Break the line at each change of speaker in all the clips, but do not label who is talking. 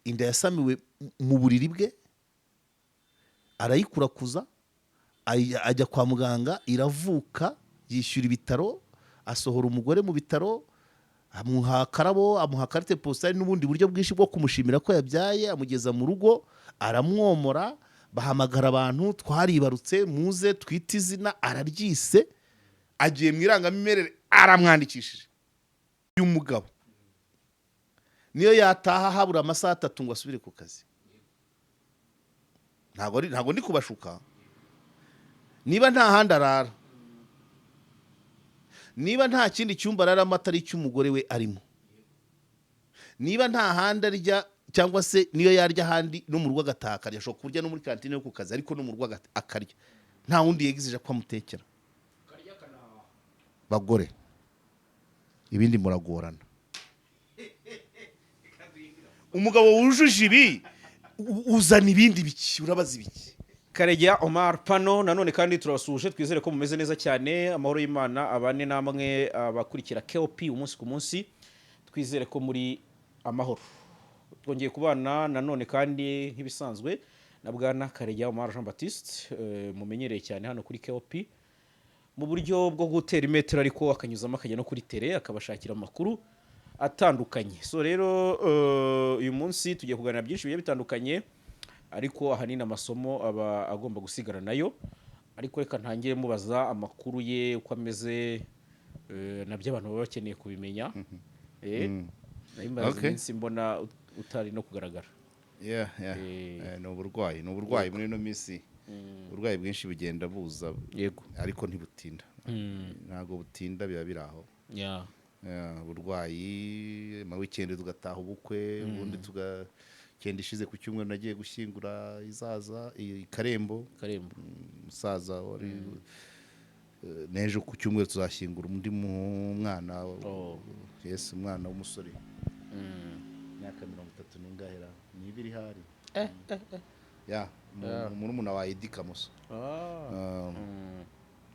inda yasamiwe mu buriri bwe, arayikurakuza, ajya kwa muganga, iravuka, yishyura ibitaro, asohora umugore mu bitaro, amuha akarabo, amuha carte postale n'ubundi buryo bwinshi bwo kumushimira ko yabyaye, amugeza mu rugo, aramwomora, bahamagara abantu, twaribarutse, muze twite izina, araryise, agiye mu irangamimerere, aramwandikishije. Uyu mugabo niyo yataha habura amasaha 3 ngo asubire ku kazi. Ntago ndi kubashuka. Niba nta handi arara, niba nta kindi cyumba araramo atari icy'umugore we arimo, niba nta handi arya, cyangwa se niyo yarya handi no mu rugo agataha akarya, ashobora kurya no muri kantine yo ku kazi, ariko no mu rugo akarya, nta wundi yegizije ko amutekera. Bagore, ibindi muragorana. Umugabo wujuje ibi uzana ibindi biki, urabaza ibiki.
Karegeya Omar Pano, nanone kandi turasuje, twizere ko mumeze neza cyane, amahoro y'Imana abane namwe abakurikira KOP umunsi ku munsi, twizere ko muri amahoro. Twongeye kubana nanone kandi nk'ibisanzwe na bwana Karegeya Omar Jean Baptiste, mumenyereye cyane hano kuri KOP mu buryo bwo gutera imetero, ariko akanyuzamo akajya no kuri tele akabashakira amakuru atandukanye. So rero uyu munsi tugiye kuganira byinshi bigiye bitandukanye, ariko ahanini amasomo aba agomba gusigara nayo, ariko reka ntangire mubaza amakuru ye uko ameze, nabyo abantu baba bakeneye kubimenya.
Okay.
Iminsi mbona utari no kugaragara.
Ni uburwayi muri ino minsi. Uburwayi bwinshi bugenda buza,
Yego.
ariko ntibutinda. Ntago butinda, biba biraho. Uburwayi ma weekend tugataha ubukwe, ubundi kenda ishize ku cyumweru nagiye gushyingura izaza Karembo, musaza wari nejo ku cyumweru tuzashyingura undi mwana, yes, umwana w'umusore, myaka 30 n'ingahera n'ibiri hari. Murumuna wa Eddy Kamoso.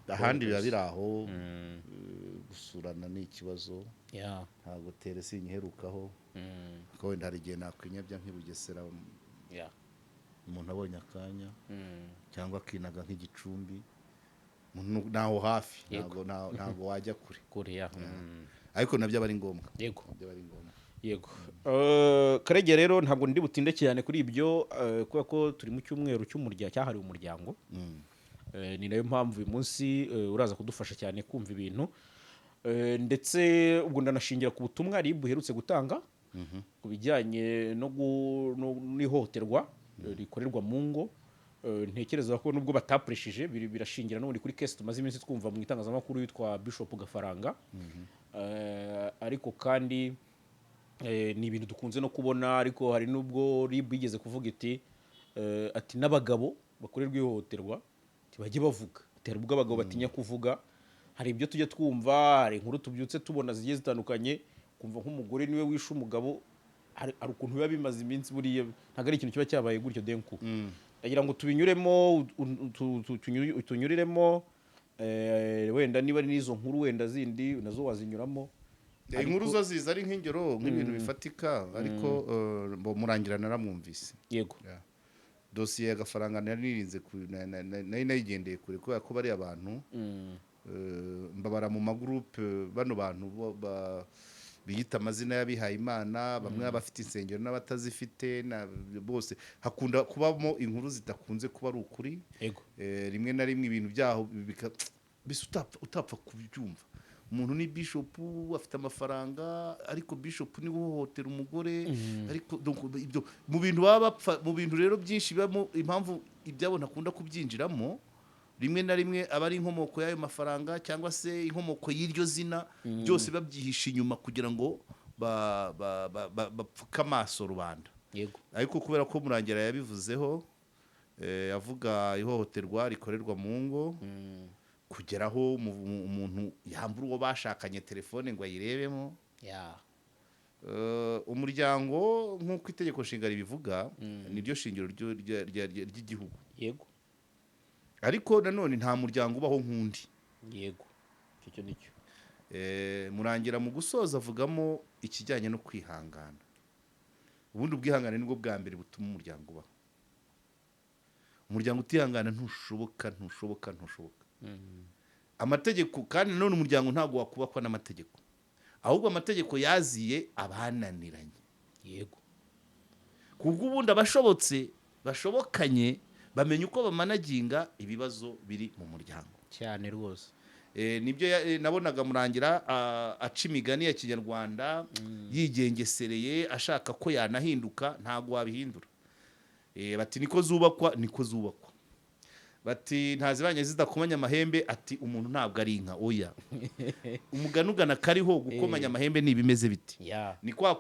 Ahandi biba biraho, gusurana ni ikibazo. Ntabwo tere sinyiherukaho, ko wenda hari igihe nakwinyabya nk'ibugesera, umuntu abonye akanya, cyangwa akinaga nk'igicumbi, naho hafi, ntabwo wajya kure. Ariko nabyo aba ari ngombwa.
Yego. Karegeya rero ntabwo ndi butinde cyane kuri ibyo, kubera ko turi mu cyumweru cy'umuryango, cyahariwe umuryango. Ni nayo mpamvu uyu munsi uraza kudufasha cyane kumva ibintu, ndetse ubwo ndanashingira ku butumwa RIB buherutse gutanga ku bijyanye n'ihohoterwa rikorerwa mu ngo. Ntekereza ko nubwo batapreshije, birashingira n'ubundi kuri case tumaze iminsi twumva mu itangazamakuru yitwa Bishop Gafaranga. Ariko kandi ni ibintu dukunze no kubona, ariko hari nubwo RIB yigeze kuvuga ati n'abagabo bakorerwa ihohoterwa bajye bavuga. Hari ubwo abagabo batinya kuvuga, hari ibyo tujya twumva, hari inkuru tubyutse tubona zigiye zitandukanye, kumva nk'umugore niwe wishe umugabo, hari ukuntu biba bimaze iminsi, buriya ntabwo ari ikintu kiba cyabaye gutyo denku. Ndagira ngo tubinyuremo, tunyuriremo, wenda niba ari n'izo nkuru wenda zindi nazo wazinyuramo.
Inkuru zo ziza ari nk'ingero nk'ibintu bifatika, ariko murangira naramwumvise.
Yego.
Dosiye ya Gafaranga naririnze nari nayigendeye kure, kubera ko bari abantu mbabara mu magroupe, bano bantu biyita amazina y'abihaye Imana, bamwe abafite insengero n'abatazifite, bose hakunda kubamo inkuru zitakunze kuba ari ukuri. Rimwe na rimwe ibintu byaho utapfa kubyumva. Umuntu ni Bishop, afite amafaranga, ariko Bishop ni uhohotera umugore, ariko ibyo mu bintu baba bapfa, mu bintu rero byinshi bibamo impamvu ibyabo ntakunda kubyinjiramo. Rimwe na rimwe aba ari inkomoko y'ayo mafaranga, cyangwa se inkomoko y'iryo zina, byose babyihisha inyuma kugira ngo bapfuke amaso rubanda. Ariko kubera ko Murangira yabivuzeho, avuga ihohoterwa rikorerwa mu ngo, kugeraho umuntu yambura uwo bashakanye telefone ngo ayirebemo. Umuryango nk'uko itegeko nshinga ribivuga, niryo shingiro ry'igihugu. Ariko nanone nta muryango ubaho nk'undi.
Icyo nicyo.
Murangira mu gusoza avugamo ikijyanye no kwihangana. ubundi ubwihangane nibwo bwa mbere butuma umuryango ubaho. Umuryango utihangana ntushoboka. Amategeko kandi none umuryango ntabwo wakubakwa n'amategeko, ahubwo amategeko yaziye abananiranye.
Yego.
Kubwo ubundi bashobokanye bamenya uko bamanaginga ibibazo biri mu muryango
cyane rwose.
Nibyo nabonaga Murangira aca imigani ya Kinyarwanda yigengesereye ashaka ko yanahinduka, ntabwo wabihindura. Bati niko zubakwa, bati ntazibanye zidakomanya amahembe, ati umuntu ntabwo ari inka. Oya, umugani ugana kariho gukomanya amahembe n'ibimeze biti. Ni kwa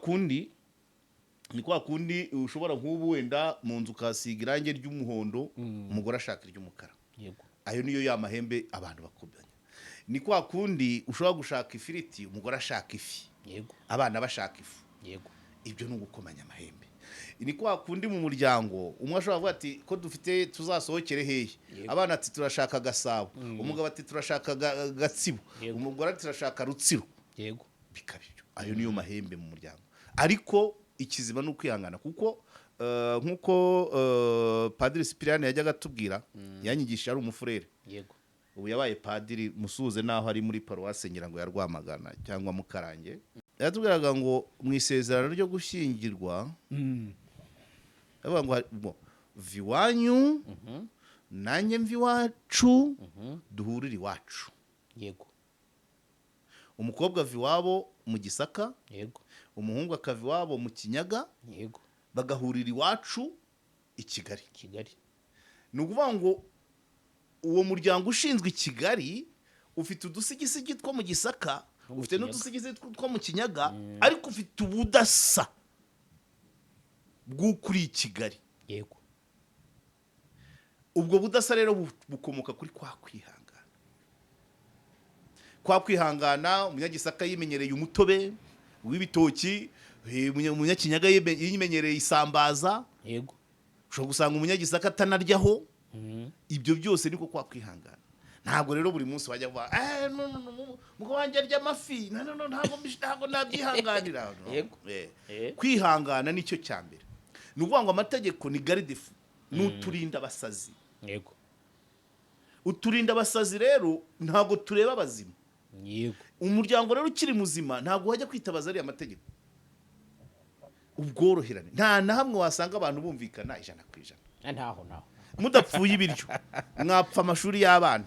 kundi ushobora nk'ubu wenda mu nzu ukasiga irangi ry'umuhondo, umugore ashaka iry'umukara.
Yego.
Ayo niyo ya mahembe abantu bakomanya. Ni kwa kundi ushobora gushaka ifiriti, umugore ashaka ifi.
Yego.
Abana bashaka ifu.
Yego.
Ibyo ni ugukomanya amahembe. Ni kwa kundi mu muryango umwe ashobora kuvuga ati ko dufite tuzasohokere hehe, abana ati turashaka Gasabo, umugabo ati turashaka Gatsibo, umugore ati turashaka Rutsiro.
Yego.
Bikabyo ayo niyo mahembe mu muryango. Ariko ikizima no kwihangana, kuko nkuko Padiri Cyprien yajyaga atubwira, yanyigishije ari umufurere.
Yego.
Ubu yabaye padiri, musuze naho ari muri paruwase ngira ngo ya Rwamagana cyangwa Mukarange. Yatubwiraga ngo mu isezerano ryo gushyingirwa avuga ngo viwanyu nanjye mviwacu duhurire iwacu.
Yego.
Umukobwa viwabo mu Gisaka.
Yego.
Umuhungu akava iwabo mu Kinyaga.
Yego.
Bagahurira iwacu i Kigali. Ni ukuvuga ngo uwo muryango ushinzwe i Kigali ufite udusigisigi two mu Gisaka, ufite n'udusigisigi two mu Kinyaga, ariko ufite ubudasa bw'ukuri i Kigali.
Yego.
Ubwo budasa rero bukomoka kuri kwa kwihangana. Umunyagisaka yimenyereye umutobe w'ibitoki, umunyakinyaga yimenyereye isambaza.
Yego.
Ushobora gusanga umunyagisaka atanaryaho. Ibyo byose niko kwa kwihangana. Ntabwo rero buri munsi wajya kuvuga mugo wanjye arya amafi, ntabwo nabyihanganira.
Yego.
Kwihangana nicyo cyambere. Ni ukuvuga ngo amategeko ni garde-fou, n'uturinda abasazi.
Yego.
Uturinda abasazi rero ntabwo tureba abazima.
Yego.
Umuryango rero ukiri muzima ntabwo wajya kwitabaza ari amategeko. Ubworoherane, nta na hamwe wasanga abantu bumvikana 100%.
Ntaho.
Mudapfuye ibiryo, mwapfa amashuri y'abana,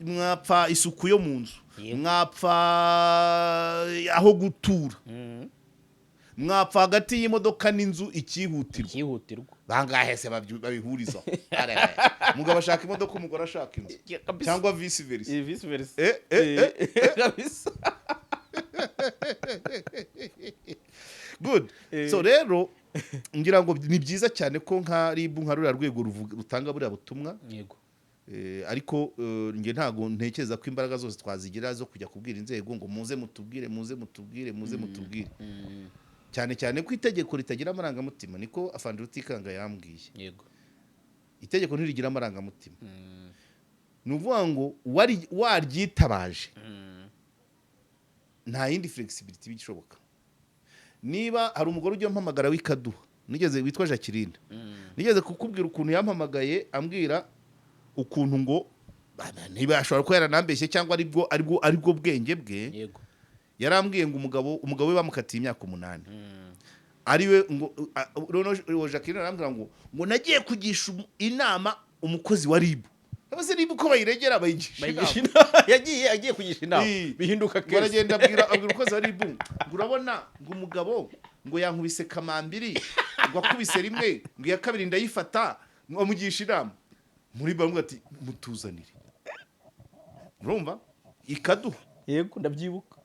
mwapfa isuku yo mu nzu, mwapfa aho gutura, mwapfa hagati y'imodoka n'inzu ikihutirwa. Bangahe se babihuriza? Mugabo ashaka imodoka, umugore ashaka inzu, cyangwa vice versa.
Kabisa.
Good. So rero ngira ngo ni byiza cyane ko nka RIB nka ruriya rwego rutanga buriya butumwa.
Yego.
Ariko nge ntago ntekereza ko imbaraga zose twazigira zo kujya kubwira inzego ngo muze mutubwire. Cyane ko itegeko ritagira amarangamutima, niko Afande Rutikanga yambwiye.
Yego.
Itegeko ntirigira amarangamutima. Ni ukuvuga ngo waryitabaje nta yindi flexibility bishoboka. Niba hari umugore ujya mpamagara w'Ikaduha, witwa Jacqueline, nigeze kukubwira ukuntu yampamagaye ambwira ukuntu ngo niba ashobora ko yaranambeshye cyangwa aribwo bwenge bwe.
Yego.
Yarambwiye ngo umugabo we bamukatiye imyaka 8. Ariwe ngo Jacqueline arambwira ngo nagiye kugisha inama umukozi wa RIB. Bose RIB ko bayiregera bayigisha inama.
Yagiye kugisha inama bihinduka kese.
Baragenda abwira umukozi wa RIB ngo urabona ngo umugabo ngo yankubise kamambiri, ngo akubise rimwe, ngo iya kabiri ndayifata, ngo amugisha inama. Muri bamwe ati mutuzanire. Urumva? Ikaduha.
Yego, ndabyibuka.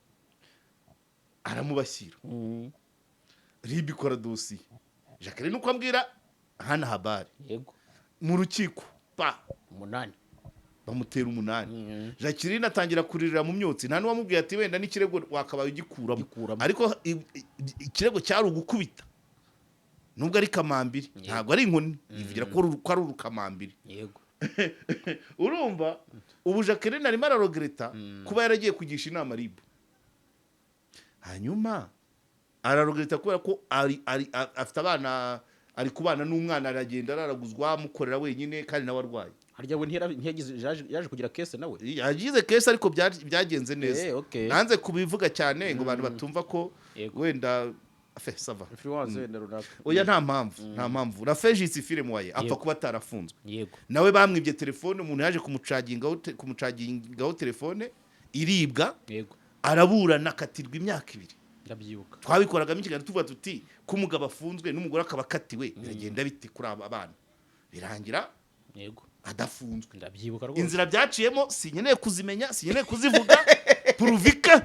Aramubashyira. RIB ikora dosiye. Jacqueline uko ambwira hana habari.
Yego.
Mu rukiko
8
bamutera 8. Jacqueline atangira kuririra mu myotsi, nta n'uwamubwiye ati wenda n'ikirego wakabaye ugikuramo. Ariko ikirego cyari ugukubita. Nubwo ari kamambiri, ntabwo ari inkoni, ivugira ko ari urukamambiri.
Yego.
Urumva ubu Jacqueline arimo ararogereta kuba yaragiye kugisha inama RIB. Hanyuma ararogereta kubera ko afite abana, ari kubana n'umwana, aragenda araraguzwa amukorera wenyine kandi nawe arwaye.
harya we yaje kugira kese nawe
yagize kese ariko byagenze neza.
okay.
nanze kubivuga cyane ngo abantu batumva ko wenda sava oya nta mpamvu Rafegisi Filime apfa kuba atarafunzwe. nawe bamwibye telefone, umuntu yaje kumucagingaho telefone iribwa, araburana akatirwa imyaka 2.
ndabyibuka
twabikoragamo ikiganiro tuvuga tuti ko umugabo afunzwe n'umugore akaba akatiwe biragenda bite kuri aba bana, birangira adafunzwe.
ndabyibuka rwose
inzira byaciyemo sinyeneye kuzimenya, sinyeneye kuzivuga. Puruvika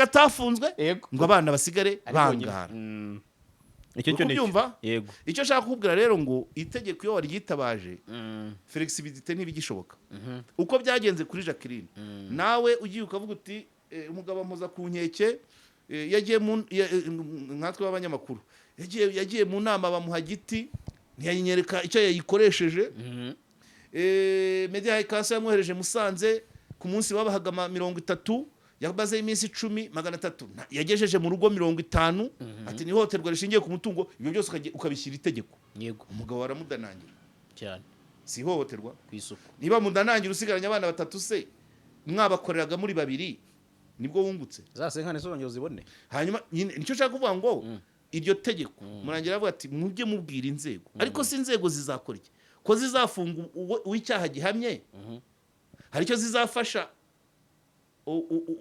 atafunzwe ngo abana basigare bangara.
icyo cyo
nicyumva. icyo nshaka kukubwira rero ngo itegeko iyo waryitabaje flexibility ntibigishoboka. uko byagenze kuri Jacqueline, nawe ugiye ukavuga uti umugabo ampoza ku nkeke, yagiye nkatwe b'abanyamakuru, yagiye mu nama bamuha giti ntiyanyereka icyo yayikoresheje. Media House yamwohereje Musanze, ku munsi babahaga 30, yabaze iminsi 10,300 yagejeje mu rugo 50. ati ni hoterwa rishingiye ku mutungo. Ibyo byose ukabishyira itegeko. umugabo waramudanangira
cyane,
si hoterwa
ku isuku.
niba mudanangira usigaranye abana 3 se mwabakoreraga muri 2, nibwo wungutse
za senkane zongera zibone.
hanyuma nicyo nshaka kuvuga ngo iryo tegeko murangira avuga ati mujye mubwira inzego, ariko si inzego zizakora iki, ko zizafunga uw'icyaha gihamye, hari icyo zizafasha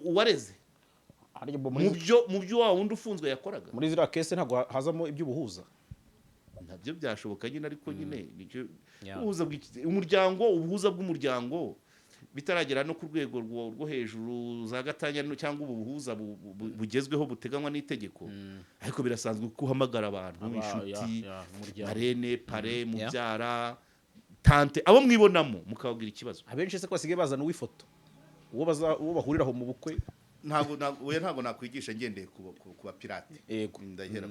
uwareze mu byo wa wundi ufunzwe yakoraga.
muri ziriya kese ntabwo hazamo iby'ubuhuza,
ntabyo byashoboka nyine, ariko nyine ubuhuza bw'umuryango bitaragera no ku rwego rwo hejuru za gatanya cyangwa ubuhuza bugezweho buteganywa n'itegeko. ariko birasanzwe ko uhamagara abantu, inshuti, marene, pare, mubyara, tante, abo mwibonamo mukababwira ikibazo.
abenshi se ko basigaye bazana uw'ifoto uwo bahuriraho mu bukwe.
ntabwo nakwigisha ngendeye ku bapirate. ndahera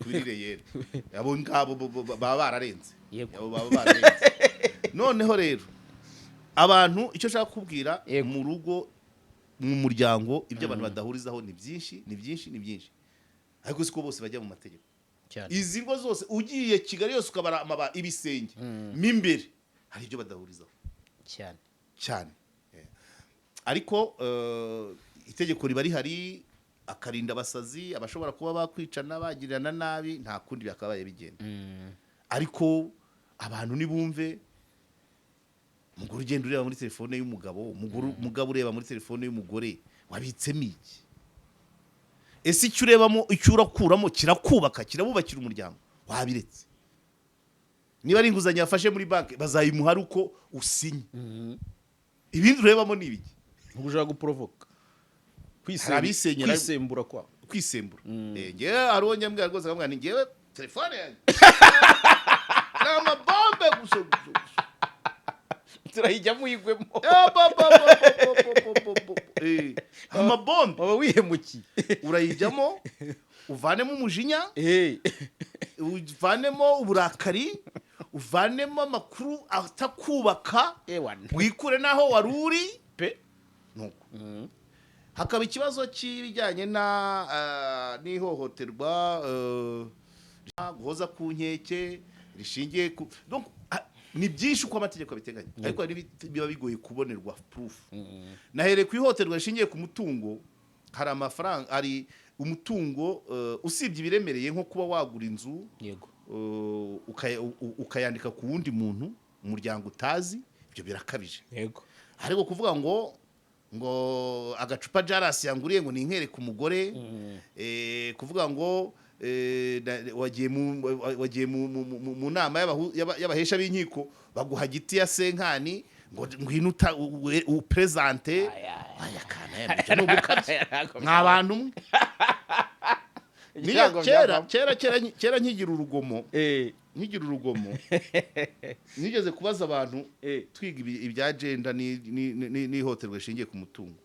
kuri reyeri abo ngabo baba bararenze. noneho rero abantu icyo nshaka kubwira mu rugo, mu muryango, ibyo abantu badahurizaho ni byinshi, ariko siko bose bajya mu mategeko. izi ngo zose ugiye Kigali yose ukabara ibisenge mimbere hari ibyo badahurizaho cyane. ariko itegeko riba rihari, akarinda abasazi, abashobora kuba bakwicana bagirirana nabi, nta kundi byakabaye bigenda. ariko abantu nibumve, umugore ugenda ureba muri telefone y'umugabo, umugabo ureba muri telefone y'umugore, wabitsemo iki? ese icyo urebamo, icyo urakuramo kirakubaka, kirabubakira umuryango, wabiretse? niba ari inguzanyo yafashe muri banki bazayimuha ari uko usinye. ibindi urebamo ni ibiki?
ushaka guprovoka, kwisembura kwa
kwisembura. ngewe hariho nyambwira rwose akamubwira ni ngewe telefone yanjye ni amabombe gusa
turayijyamo uyigwemo.
amabombe
waba wihemukiye,
urayijyamo uvanemo umujinya, uvanemo uburakari, uvanemo amakuru atakubaka, wikure naho wari uri
pe.
hakaba ikibazo cy'ibijyanye n'ihohoterwa, guhoza ku nkeke rishingiye ku, ni byinshi uko amategeko abiteganya, ariko biba bigoye kubonerwa proof. nahereye ku ihohoterwa rishingiye ku mutungo, hari amafaranga, ari umutungo usibye ibiremereye nko kuba wagura inzu ukayandika ku wundi muntu, umuryango utazi, ibyo birakabije. ariko kuvuga ngo agacupa jarasi yanguriye ngo ninkere ku mugore, kuvuga ngo wagiye mu nama y'abahesha b'inkiko baguha giti ya senkani ngo ngwino upresente nk'abantu mwe. kera nkigira urugomo nigeze kubaza abantu twiga ibya gender n'ihohoterwa rishingiye ku mutungo.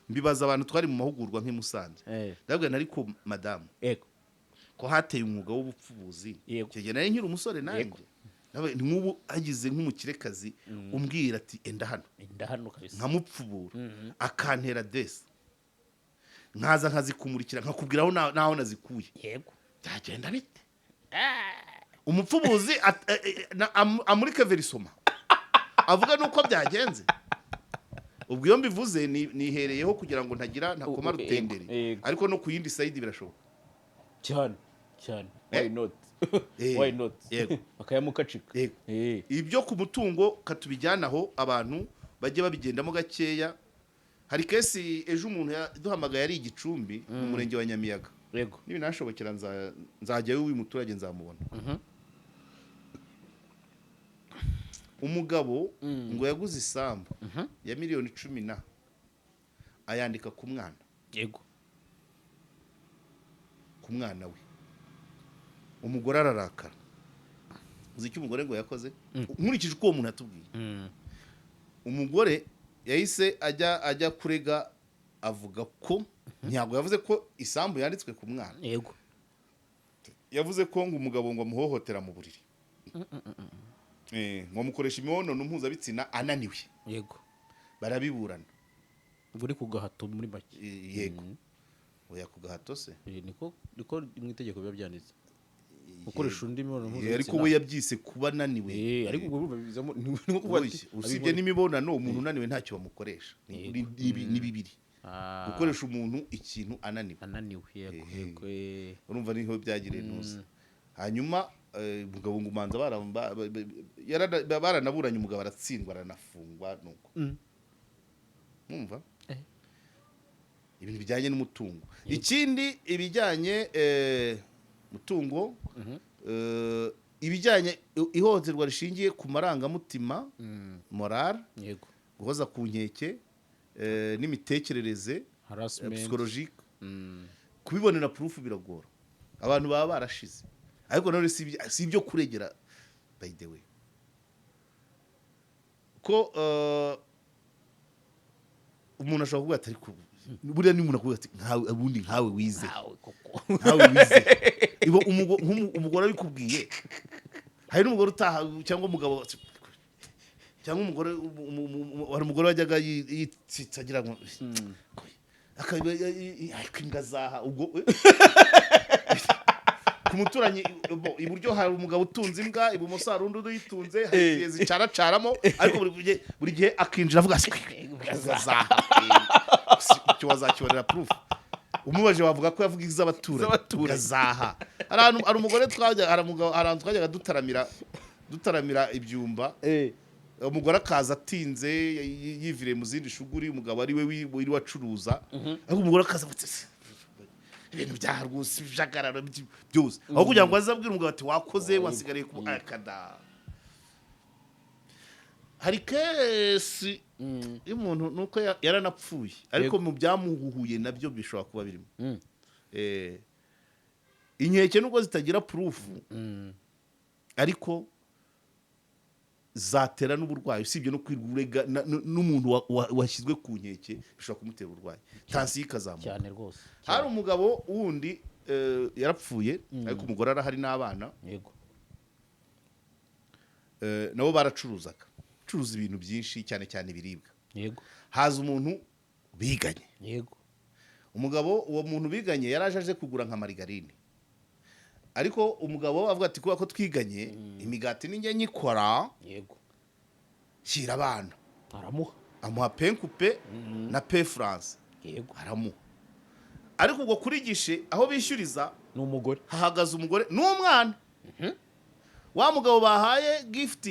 mbibaza abantu twari mu mahugurwa nk'i Musanze, ndabwira ariko madamu ko hateye umwuga w'ubupfubuzi, icyo nari nkiri umusore nanjye, nk'ubu agize nk'umukirekazi umbwira ati enda hano
kabisa,
nkamupfubura akantera desi, nkaza nkazikumurikira nkakubwiraho naho nazikuye
yego
byagenda bite umupfubuzi amurike verisoma avuga nuko byagenze ubwo iyo mbivuze nihereyeho kugira ngo ntakoma rutendere ariko no ku yindi side birashoboka
cyane why not akayamukacika
ibyo ku mutungo katubijyanaho abantu bajye babigendamo gakeya. Hari kesi ejo umuntu yaduhamagaye ari igicumbi mu murenge wa Nyamiyaga
yego
nibi nashobokera nzajyayo uyu muturage nzamubona. Umugabo ngo yaguze isambu ya miliyoni 10 ayandika ku mwana
yego
ku mwana we. Umugore ararakara. Uzi icyo umugore ngo yakoze? Nkurikije uko uwo muntu atubwiye. Umugore yahise ajya kurega avuga ko ntabwo yavuze ko isambu yanditswe ku mwana.
Yego.
Yavuze ko ngo umugabo ngo amuhohotera mu buriri. Ngo mukoresha imibonano mpuzabitsina ananiwe.
Yego.
Barabiburana.
Uri ku gahato muri make.
Yego. Oya ku gahato se?
Niko mu itegeko biba byanditse. Ukoresha undi mibonano mpuzabitsina.
Ariko we yabyise kuba naniwe.
Ariko ubwo bizamo niko
kuvuga ati usibye n'imibonano umuntu unaniwe ntacyo bamukoresha. Ni bibiri. Gukoresha umuntu ikintu ananiwe.
Yego.
Urumva niho byagiriye nusa. Hanyuma umugabo ngumanza baranaburanye umugabo aratsindwa aranafungwa nuko. Mwumva? Ibintu bijyanye n'umutungo. Ikindi ibijyanye mutungo ibijyanye ihohoterwa rishingiye ku marangamutima moral
yego
guhoza ku nkeke n'imitekerereze psychologique kubibonera proof biragora abantu baba barashize ariko none si ibyo kuregera by the way ko umuntu ashobora kuvuga ati ariko buriya ni umuntu akuvuga ati nkawe wize ibo umugore abikubwiye hari n'umugore utaha cyangwa umugabo cyangwa umugore wari umugore wajyaga yitsagira ngo imbwa zaha ubwo ku muturanyi iburyo hari umugabo utunze imbwa ibumoso hari undi uyitunze hari zicaracaramo ariko buri gihe akinjira avuga imbwa zaha icyo wazakibonera proof umubaje wavuga ko yavuga iz'abaturanyi gazaha hari umugore twajyaga dutaramira ibyumba umugore akaza atinze yivire mu zindi shuguri umugabo ari we wiri wacuruza ariko umugore akaza ibintu byaha rwose bijagarara byose aho kugira ngo azabwire umugabo ati wakoze wasigariye ku akada. Hari kesi y'umuntu nuko yaranapfuye ariko mu byamuhuhuye nabyo bishobora kuba birimo inkeke nubwo zitagira proof ariko zatera n'uburwayi usibye no kwirurega n'umuntu washyizwe ku nkeke bishobora kumutera uburwayi tansi ikazamuka
cyane rwose.
Hari umugabo wundi yarapfuye ariko umugore arahari n'abana
yego
nabo baracuruzaga curuza ibintu byinshi cyane cyane ibiribwa
yego.
Haza umuntu biganye
yego
umugabo uwo muntu biganye yaraje aje kugura nka marigarine ariko umugabo avuga ati kuba ko twiganye imigati ninjye nyikora
yego
shyira abana amuha penkupe na pe France
yego
aramuha ariko ubwo kuri gishe aho bishyuriza
n'umugore
hahagaze umugore n'umwana wa mugabo bahaye gift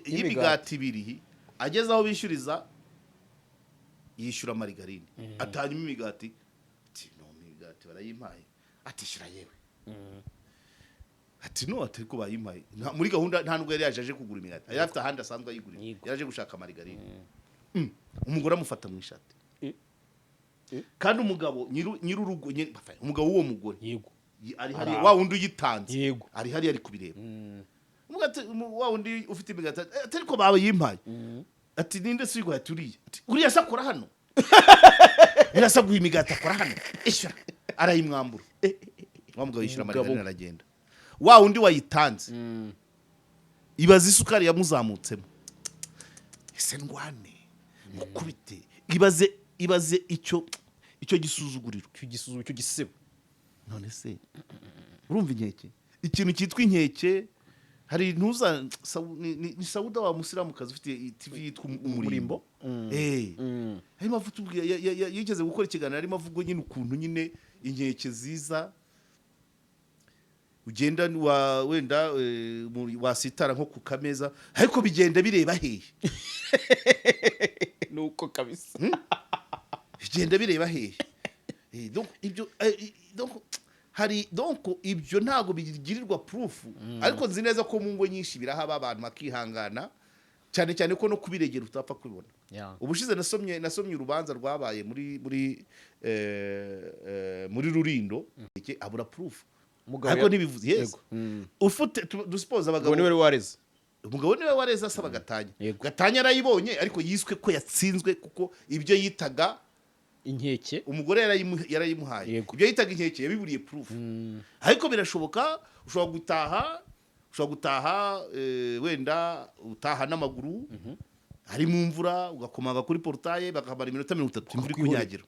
y'imigati ibiri ageze aho bishyuriza yishyura marigarine atanyuma imigati ati no imigati barayimpaye atishyura yewe ati no atari ko bayimpaye muri gahunda nta nubwo yari yaje kugura imigati yari afite ahandi asanzwe ayigurira yaraje gushaka marigarine umugore amufata mu ishati kandi umugabo nyirurugo umugabo w'uwo mugore
yego
ari hari wa wundi uyitanze
yego
ari hari ari kubireba wa wundi ufite imigati atari ko bayimpaye ati ninde sigo yaturiye uriya sakora hano irasaguye imigati akora hano ishyura arayimwambura wa mugabo yishyura marigarine aragenda wa wundi wayitanze ibaza isukari yamuzamutsemo ese ndwane mukubite ibaze icyo gisuzuguriro,
icyo gisebo.
none se urumva inkeke, ikintu cyitwa inkeke, hari ntuza ni Sauda wa Musiramukazi ufite TV yitwa Umurimbo. Harimo avuga yigeze gukora ikiganiro, harimo avuga nyine ukuntu nyine inkeke ziza ugenda wenda wasitara nko ku kameza ariko bigenda bireba hehe.
Nuko kabisa.
Bigenda bireba hehe. Donc ibyo donc ibyo ntago bigirirwa proof, ariko nzi neza ko mu ngo nyinshi birahaba abantu bakihangana, cyane cyane ko no kubiregera utapfa kubibona. Ubushize nasomye urubanza rwabaye muri Rurindo, abura proof. Ariko ntibivuze yes. Ufite duspose abagabo. Umugabo niwe wareze asaba gatanya. Gatanya arayibonye ariko yiswe ko yatsinzwe kuko ibyo yitaga
inkeke
umugore yarayimuhaye. Ibyo yitaga inkeke yabiburiye proof. Ariko birashoboka ushobora gutaha wenda utaha n'amaguru, hari mu mvura ugakomaga kuri portail bakamara iminota 30 imvura kunyagira.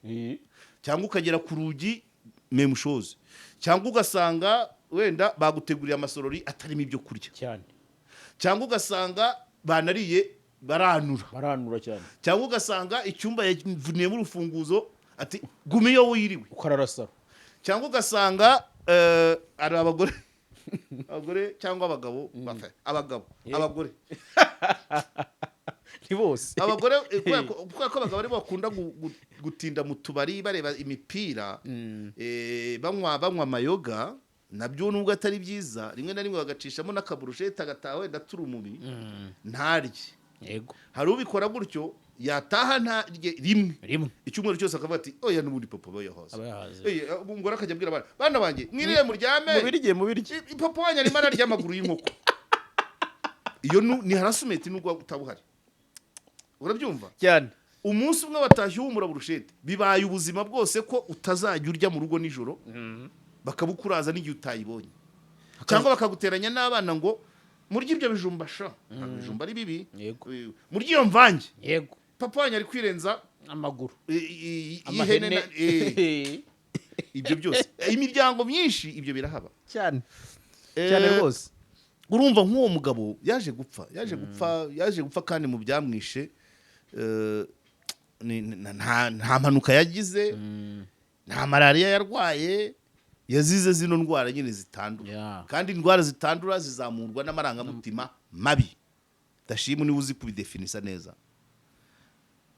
Cyangwa ukagera ku rugi même chose. Cyangwa ugasanga wenda baguteguriye amasorori atarimo ibyo kurya
cyane.
Cyangwa ugasanga banariye baranura cyane. Cyangwa ugasanga icyumba yavuniyemo urufunguzo ati gumiyo wiriwe
ukararasara.
Cyangwa ugasanga ari abagore cyangwa abagabo abagore
ni bose
abagore kuko abagabo ari bakunda gutinda mu tubari bareba imipira, banywa amayoga, nabyo nubwo atari byiza, rimwe na rimwe bagacishamo n'akaburushete agataha wenda turumubi ntarye. Hari ubikora gutyo yataha ntarye rimwe icyumweru cyose akavuga ati oya n'ubundi papa bayahaza. Umugore akajya abwira bana banjye mwiriye muryame mubirye papa wanyu arimo ararya amaguru y'inkoko. Iyo ni harassment nubwo utabuhari. Urabyumva
cyane.
Umunsi umwe batashye humura burushete, bibaye ubuzima bwose ko utazajya urya mu rugo nijoro, bakabukuraza n'igihe utayibonye, cyangwa bakaguteranya n'abana ngo murya ibyo bijumba sha. Bijumba ari bibi, murya iyo mvange. Papa wanyu ari kwirenza
amaguru
y'ihene ibyo byose. Imiryango myinshi ibyo birahaba
cyane cyane rwose.
Urumva nk'uwo mugabo yaje gupfa kandi mu byamwishe nta mpanuka yagize, nta malaria yarwaye, yazize zino ndwara nyine zitandura. Kandi indwara zitandura zizamurwa n'amarangamutima mabi. Dashimu niwe uzi kubidefinisa neza.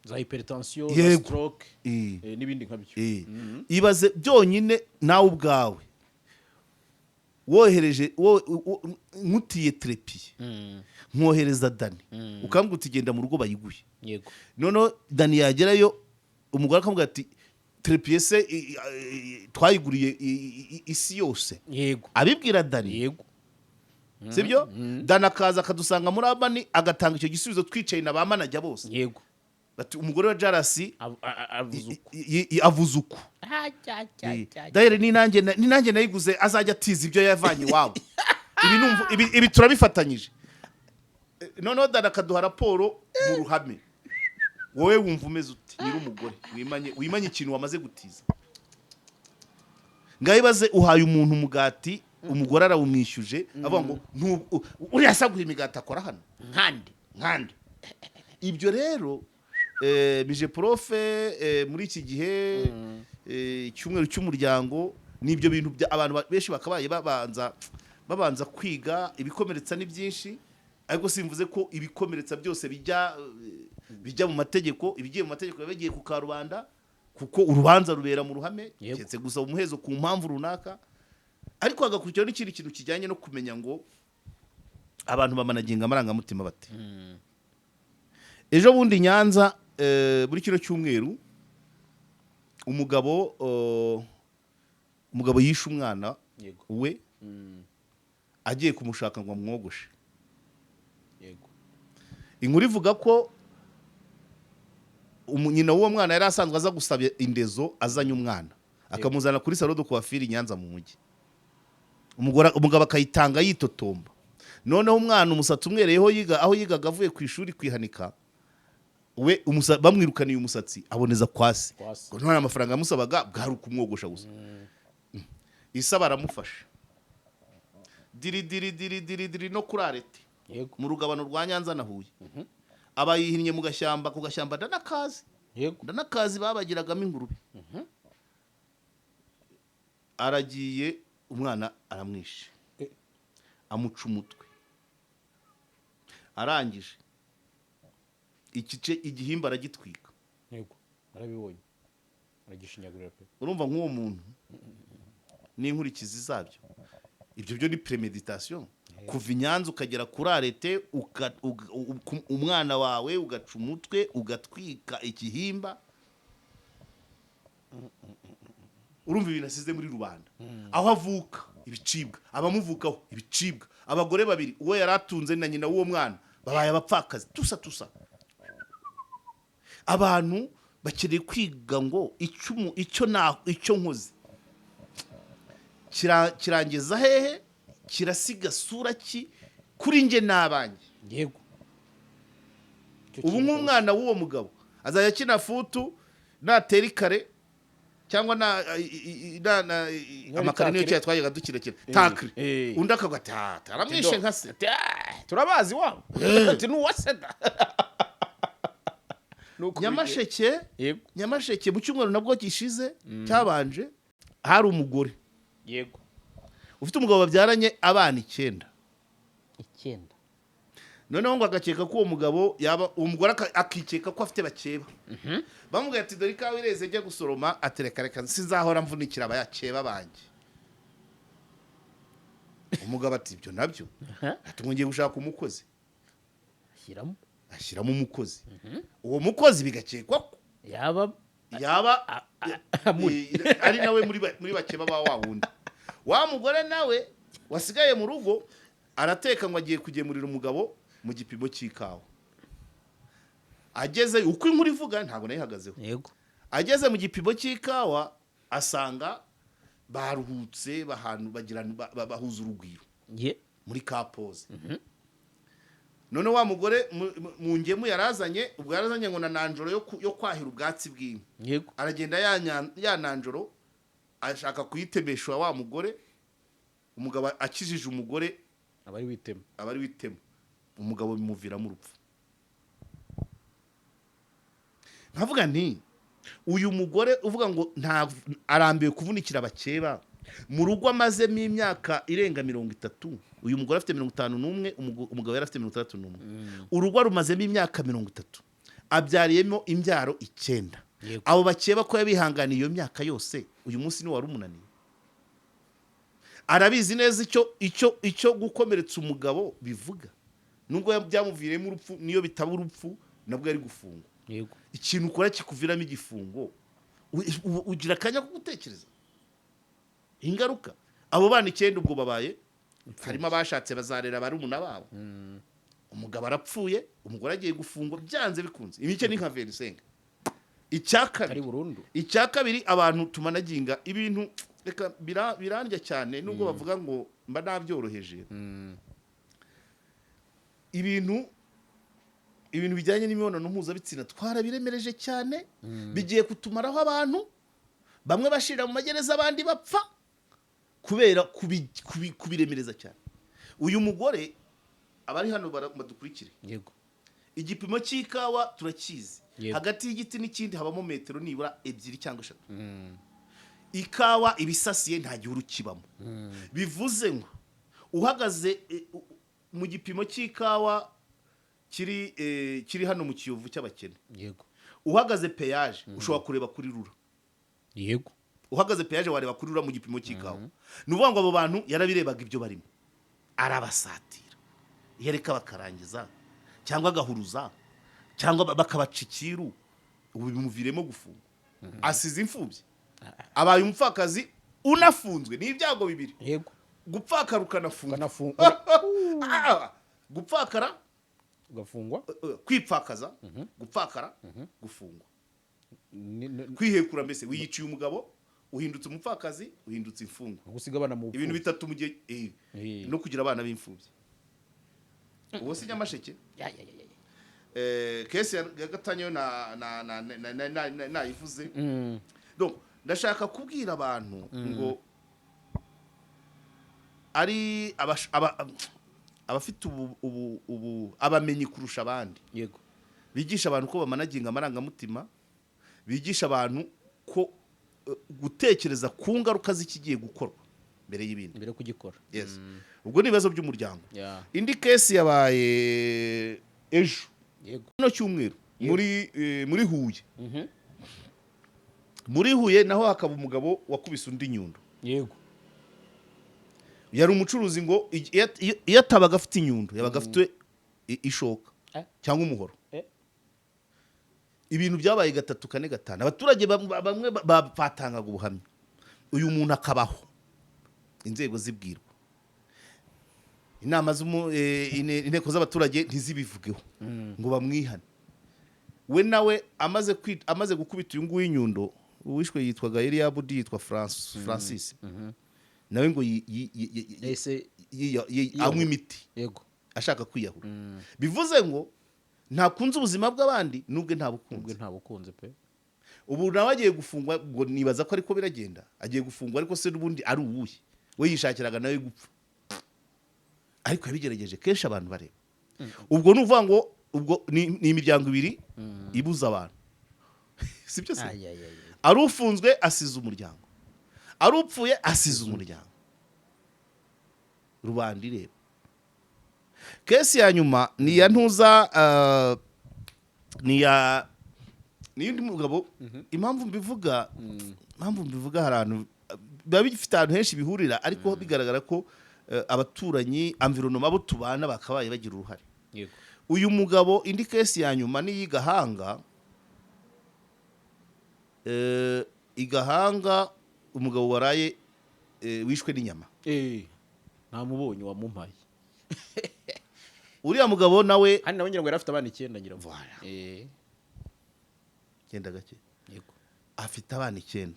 Za hypertension, za stroke n'ibindi nkabyo.
Ibaze byonyine nawe ubwawe wohereje nkutiye trepi, nkohereza Dani ukambwira uti genda mu rugo bayiguye. None Dani yagerayo umugore akamubwira ati trepi se twayiguriye isi yose. Abibwira Dani. Sibyo? Dani akaza akadusanga muri Abani agatanga icyo gisubizo twicaye na bamanajya bose. Bati umugore wa Jarasi avuze uko. Daire ni nanjye nayiguze azajya atiza ibyo yavanye iwabo. Ibi turabifatanyije. Noneho Dani akaduha raporo mu ruhame. Wowe wumva umeze uti nyiri umugore wimanye ikintu wamaze gutiza. Ngayibaze uhaye umuntu umugati, umugore arawumwishyuje avuga ngo uriya saguha imigati akora hano nkande. Ibyo rero bije profe muri iki gihe icyumweru cy'umuryango nibyo bintu abantu benshi bakabaye babanza kwiga. Ibikomeretsa ni byinshi, ariko simvuze ko ibikomeretsa byose bijya mu mategeko. Ibigiye mu mategeko bagiye ku karubanda kuko urubanza rubera mu ruhame, cyetse gusa umuhezo ku mpamvu runaka. Ariko hagakurikiraho n'ikindi kintu kijyanye no kumenya ngo abantu bamanaginga amarangamutima bate. Ejo bundi Nyanza muri kino cyumweru umugabo yishe umwana we agiye kumushaka ngo amwogoshe. Inkuru ivuga ko nyina w'uwo mwana yari asanzwe aza gusaba indezo, azanye umwana akamuzana kuri salon de coiffure Nyanza mu mujyi. Umugabo akayitanga yitotomba. Noneho umwana umusatsi umwereyeho aho yigaga avuye ku ishuri kwihanika, we bamwirukaniye umusatsi aboneza kwasi
Kwasi.
ngo nta amafaranga yamusabaga bwari ukumwogosha gusa isa baramufasha diri no kuri arete
yego
mu rugabano rwa Nyanza na Huye aba yihinnye mu gashyamba ku gashyamba ndanakazi
yego
babagiragamo ingurube aragiye umwana aramwishe amuca umutwe arangije igihimba aragitwika
yego arabibonye aragishinyagurira pe
urumva nk'uwo muntu n'inkurikizi zabyo ibyo byo ni premeditation kuva Nyanza ukagera kuri arete umwana wawe ugaca umutwe ugatwika igihimba urumva ibintu asize muri rubanda aho avuka ibicibwa abamuvukaho ibicibwa abagore babiri uwo yari atunze na nyina w'uwo mwana babaye abapfakazi tusa abantu bakeneye kwiga ngo icyo nkoze kirangiza hehe kirasiga sura ki kuri nge n'abanjye
yego
ubu nk'umwana w'uwo mugabo azajya akina futu natera ikare cyangwa amakare niyo cyane twajyaga dukirekera takire undi akagwa aramwishe nka se
turabazi wabo ati n'uwaseda
nyamasheke mu cyumweru nabwo gishize cyabanje hari umugore
yego
ufite umugabo babyaranye abana 9 noneho ngo agakeka ko uwo mugabo yaba umugore akikeka ko afite bakeba bamubwira ati dore ikawa ireze ajya gusoroma atereka reka sinzahora mvunikira abayakeba banjye umugabo ati ibyo nabyo ati ngiye gushaka umukozi ashyiramo umukozi uwo mukozi bigakekwa ko yaba ari nawe muri bakeba ba wa wundi wa mugore nawe wasigaye mu rugo arateka ngo agiye kugemurira umugabo mu gipimo cy'ikawa ageze uko inkuru ivuga ntabwo nayihagazeho
yego
ageze mu gipimo cy'ikawa asanga baruhutse bahuza urugwiro muri kapoze none wa mugore mu ngemu yarazanye ubwo yarazanye ngo na nanjoro yo kwahira ubwatsi bw'inka
yego
aragenda ya nanjoro ashaka kuyitemesha wa mugore umugabo akijije umugore
abari witema
umugabo bimuviramo urupfu nkavuga nti uyu mugore uvuga ngo arambiwe kuvunikira abakeba mu rugo amazemo imyaka irenga 30 uyu mugore afite 51 umugabo yari afite 61 urugo rumazemo imyaka 30 abyariyemo imbyaro 9 abo bakeba ko yabihanganiye iyo myaka yose uyu munsi ni wari umunaniye arabizi neza icyo gukomeretsa umugabo bivuga nubwo byamuviremo urupfu niyo bitaba urupfu nabwo ari gufungwa
yego
ikintu ukora kikuviramo igifungo ugira akanya ko gutekereza ingaruka abo bana 9 ubwo babaye harimo abashatse bazarera bari umuna babo umugabo arapfuye umugore agiye gufungwa byanze bikunze imice ni nka 25 icyakabiri abantu tumanaginga ibintu reka birandya cyane nubwo bavuga ngo mba nabyoroheje ibintu bijyanye n'imibonano mpuzabitsina twarabiremereje cyane bigiye kutumaraho abantu bamwe bashira mu magereza abandi bapfa kubera kubiremereza cyane uyu mugore abari hano badukurikire
yego
igipimo cy'ikawa turakizi hagati y'igiti n'ikindi habamo metero nibura 2 cyangwa 3 ikawa ibisasiye nta gihuru kibamo bivuze ngo uhagaze mu gipimo cy'ikawa kiri hano mu Kiyovu cy'abakene
yego
uhagaze peyaje ushobora kureba kuri rura
yego
uhagaze peyaje wareba kuri rura mu gipimo cy'ikawa nuvuga ngo abo bantu yarabirebaga ibyo barimo arabasatira yereka bakarangiza cyangwa agahuruza cyangwa bakabaca ikiru ubu bimuviremo gufunga asize imfubyi abaye umupfakazi unafunzwe ni ibyago bibiri
yego
gupfakara ukanafunga gupfakara
ugafungwa
kwipfakaza gupfakara gufungwa kwihekura mbese wiyiciye umugabo uhindutse umupfakazi uhindutse imfungwa
gusiga abana mu
ibintu bitatu mu gihe no kugira abana b'imfubyi uwo si Nyamasheke kesi ya Gatanya nayivuze. Donc ndashaka kubwira abantu ngo ari abafite abamenyi kurusha abandi,
yego,
bigisha abantu ko bamanaginga amarangamutima, bigisha abantu ko gutekereza ku ngaruka z'ikigiye gukorwa mbere y'ibindi,
mbere kugikora.
Yes. Ubwo ni ibibazo by'umuryango. Indi kesi yabaye ejo,
yego,
no cyumweru muri Huye. Muri Huye naho hakaba umugabo wakubise undi nyundo.
Yego.
Yari umucuruzi ngo iyo atabaga afite inyundo yabaga afite ishoka cyangwa umuhoro. Ibintu byabaye 3, 4, 5. Abaturage bamwe batangaga ubuhamya. Uyu muntu akabaho. Inzego zibwirwa. Inama inteko z'abaturage ntizibivugeho ngo bamwihane. We nawe amaze gukubita uyu nguyu inyundo, uwishwe yitwaga Eliabudi, yitwa Francis. Nawe ngo anywa imiti,
yego,
ashaka kwiyahura. Bivuze ngo ntakunze ubuzima bw'abandi nubwo nta bukunze
pe.
Ubu nawe agiye gufungwa, ngo nibaza ko ariko biragenda, agiye gufungwa, ariko se n'ubundi ari uwuhe? We yishakiraga nawe gupfa, ariko yabigerageje kenshi abantu bareba. Ubwo nuvuga ngo ubwo ni imiryango ibiri ibuza abantu. Sibyo se? Ari ufunzwe asize umuryango, ari upfuye asize umuryango. Rubanda ireba. Kesi ya nyuma ni ya ntuza, ni undi mugabo. Impamvu mbivuga hari ahantu biba bifite ahantu henshi bihurira, ariko bigaragara ko abaturanyi environnement abo tubana bakabaye bagira uruhare.
Yego.
Uyu mugabo indi kesi ya nyuma ni Igahanga, umugabo waraye wishwe n'inyama.
Namubonye wamumpaye.
Uriya mugabo nawe
hano nawe ngira ngo yarafite abana 9 ngira ngo.
Genda gake.
Yego.
Afite abana 9.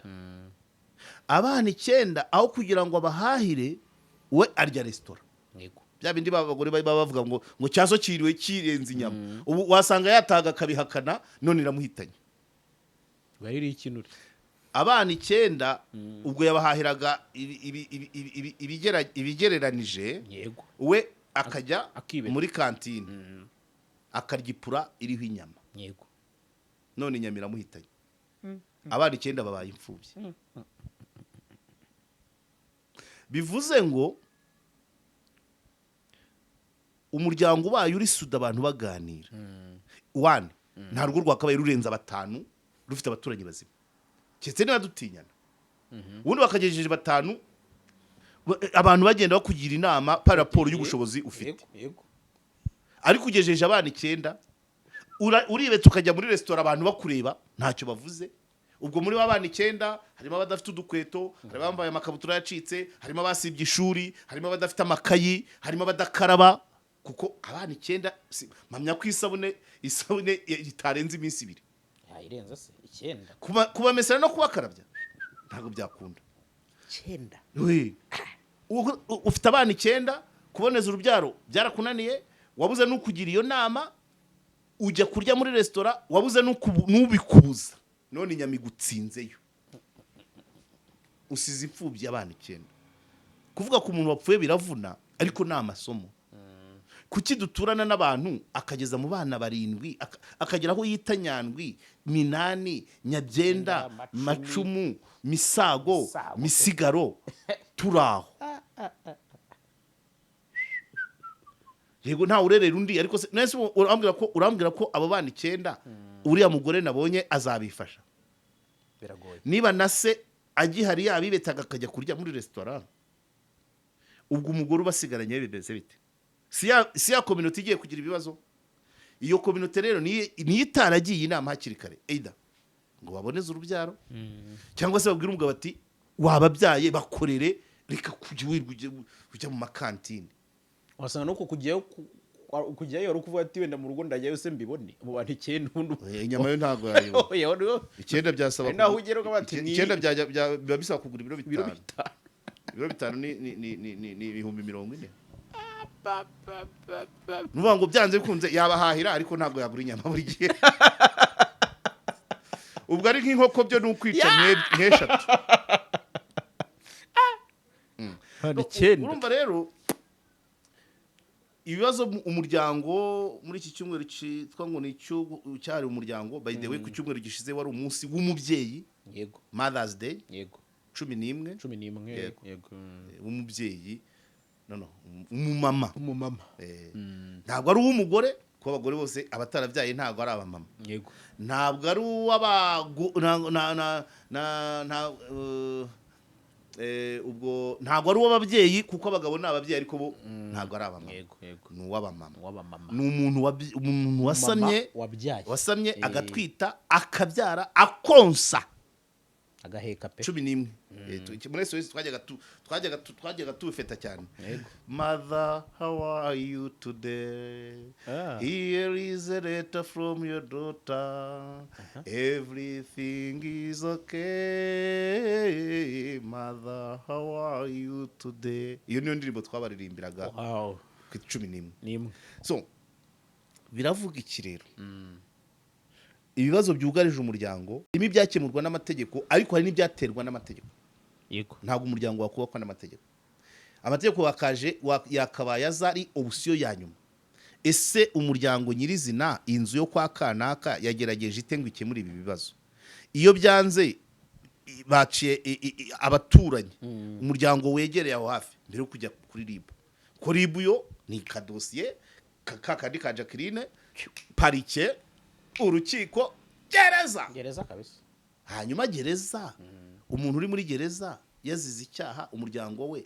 Abana 9 aho kugira ngo abahahire, we arya restaurant.
Yego.
Bya bindi babagore bavuga ngo cyaso kiriwe kirenze inyama. Ubu wasanga yataga kabihakana, none iramuhitanye.
Bari ikinure.
Abana 9 ubwo yabahahiraga ibigereranije.
Yego.
We akajya muri kantine akarya ipura iriho inyama.
Yego.
None inyama iramuhitanye. Abana 9 babaye imfubyi. Bivuze ngo umuryango ubaye uri suda abantu baganira. Nta rugo rwakabaye rurenza 5 rufite abaturanyi bazima. Cyetse niba dutinyana. Ubundi bakagejeje 5 abantu bagenda bakugira inama pa raporo y'ubushobozi ufite.
Yego.
Ariko ugejeje abana 9 uribetse ukajya muri restaurant abantu bakureba ntacyo bavuze. Ubwo muri abana 9 harimo abadafite udukweto, harimo abambaye amakabutura yacitse, harimo abasibye ishuri, harimo abadafite amakayi, harimo abadakaraba, kuko abana 9 mpamya ko isabune itarenze iminsi 2.
Irenze se 9.
Kubamesera no kubakarabya ntabwo byakunda.
9.
Ufite abana 9, kuboneza urubyaro byarakunaniye, wabuze n'ukugira iyo nama, ujya kurya muri restaurant, wabuze n'ubikubuza, none inyama igutsinzeyo. Usize imfubyi abana 9. Kuvuga ku muntu wapfuye biravuna, ariko ni amasomo. Kuki duturana n'abantu akageza mu bana 7, akagera aho yita Nyandwi, Minani, Nyabyenda, Macumu, Misago, Misigaro, turaho. Yego nta urerera undi, ariko nese urambwira ko abo bana 9 uriya mugore nabonye azabifasha.
Biragoye.
Niba nase agihari yabibetaga akajya kurya muri restaurant, ubwo umugore ubasigaranye bibeze bite? Si ya community igiye kugira ibibazo. Iyo community rero ni itaragiye inama hakiri kare, either ngo baboneze urubyaro cyangwa se babwira umugabo ati wababyaye bakorere, reka kujya mu makantine.
Wasanga no kujyayo ari kuvuga ati wenda mu rugo ndajyayo se mbibone mu bantu 9
inyama yo ntago yayo. 9 byasaba
naho ugera ko bati
9 biba bisaba kugura ibiro 5. Ibiro 5 ni 40,000. nuvuga ngo byanze bikunze yabahahira ariko ntabwo yagura inyama buri gihe ubwo ari nk'inkoko byo n'ukwica nk'eshatu urumva rero ibibazo umuryango muri iki cyumweru cyitwa ngo ni cyari umuryango by the way ku cyumweru gishize wari umunsi w'umubyeyi
yego
Mother's Day
yego
11
yego
w'umubyeyi umumama ntabwo ari uw'umugore kuko abagore bose abatarabyaye ntabwo ari abamama
yego
ntabwo ari ubwo ntabwo ari uw'ababyeyi kuko abagabo ni ababyeyi ariko bo ntabwo ari abamama ni uw'abamama ni umuntu wasamye agatwita akabyara akonsa
agaheka pe
11 muri SOS twajyaga tubifeta cyane mother how are you today here is a letter from your daughter everything is okay mother how are you today iyo niyo ndirimbo twabaririmbiraga ku 11 so biravuga iki rero ibibazo byugarije umuryango imi byakemurwa n'amategeko ariko hari n'ibyaterwa n'amategeko
yego
ntabwo umuryango wakubakwa n'amategeko amategeko yakabaye azari option ya nyuma ese umuryango nyirizina inzu yo kwa kanaka yagerageje ite ngo ikemure ibi bibazo iyo byanze baciye abaturanyi umuryango wegereye aho hafi mbere yo kujya kuri RIB ko RIB yo ni kadosiye kakandi ka Jacqueline parike urukiko gereza
kabisa
hanyuma gereza umuntu uri muri gereza yazize icyaha umuryango we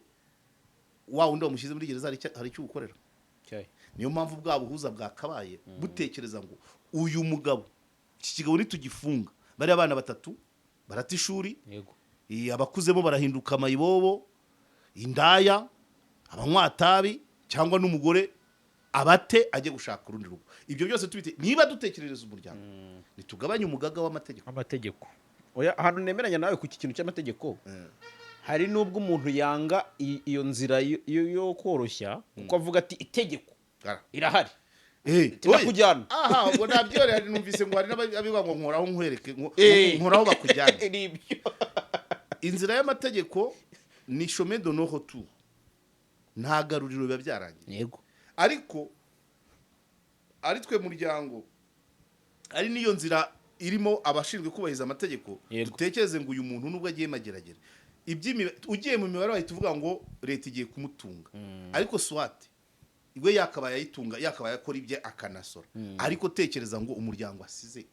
wa wundi wamushyize muri gereza hari icyo ukorera niyo mpamvu bwa buhuza bwakabaye butekereza ngo uyu mugabo iki kigabo nitugifunga bari abana batatu barata ishuri abakuzemo barahinduka amayibobo indaya abanywatabi cyangwa n'umugore abate ajye gushaka urundi rugo ibyo byose tubite niba dutekerereza umuryango nitugabanye umugaga w'amategeko
oya ahantu nemeranya nawe ku kintu cy'amategeko hari nubwo umuntu yanga iyo nzira yo koroshya kuko avuga ati itegeko irahari
kujyana aha ubwo nabyo rero numvise ngo hari n'abiga ngo nkoraho nkwereke nkoraho bakujyana inzira y'amategeko ni chemin de non retour nta garuriro biba byarangiye
yego
ariko ari twe muryango ari niyo nzira irimo abashinzwe kubahiriza amategeko dutekereze ngo uyu muntu nubwo agiye mageragere ugiye mu mibare bahita uvuga ngo leta igiye kumutunga ariko swate igwe yakabaye ayitunga yakabaye akora ibye akanasora ariko tekereza ngo umuryango asize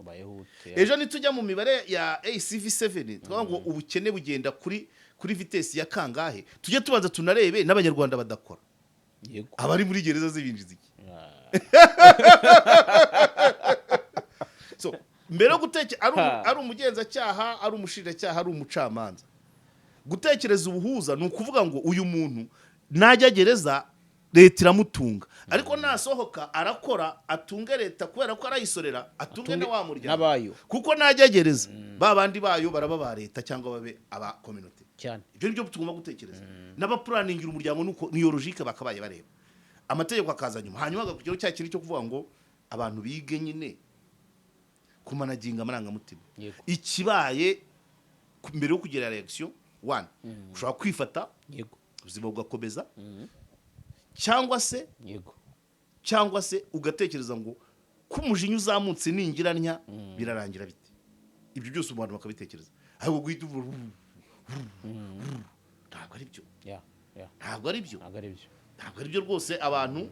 ubayeho ejo nitujya mu mibare ya ACV7 twavuga ngo ubukene bugenda kuri vitesi ya kangahe tujye tubanza tunarebe n'abanyarwanda badakora abari muri gereza zibinjiza iki so mbere yo gutekereza ari umugenzacyaha ari umushinjacyaha ari umucamanza gutekereza ubuhuza ni ukuvuga ngo uyu muntu najya gereza leta iramutunga ariko nasohoka arakora atunge leta kubera ko arayisorera atunge na wa muryango kuko najya gereza babandi bayo baraba ba leta cyangwa babe aba community
cyane
ibyo nibyo tugomba gutekereza n'abapuraningira umuryango nuko niyo logique bakabaye bareba amategeko akaza nyuma hanyuma agakugeraho cya kintu cyo kuvuga ngo abantu bige nyine kumanaginga amarangamutima ikibaye mbere yo kugira reaction one ushobora kwifata ubuzima bugakomeza cyangwa se ugatekereza ngo ko umujinya uzamutse ningiranya birarangira bite ibyo byose umuntu bakabitekereza ahubwo guhita ntabwo ari byo rwose abantu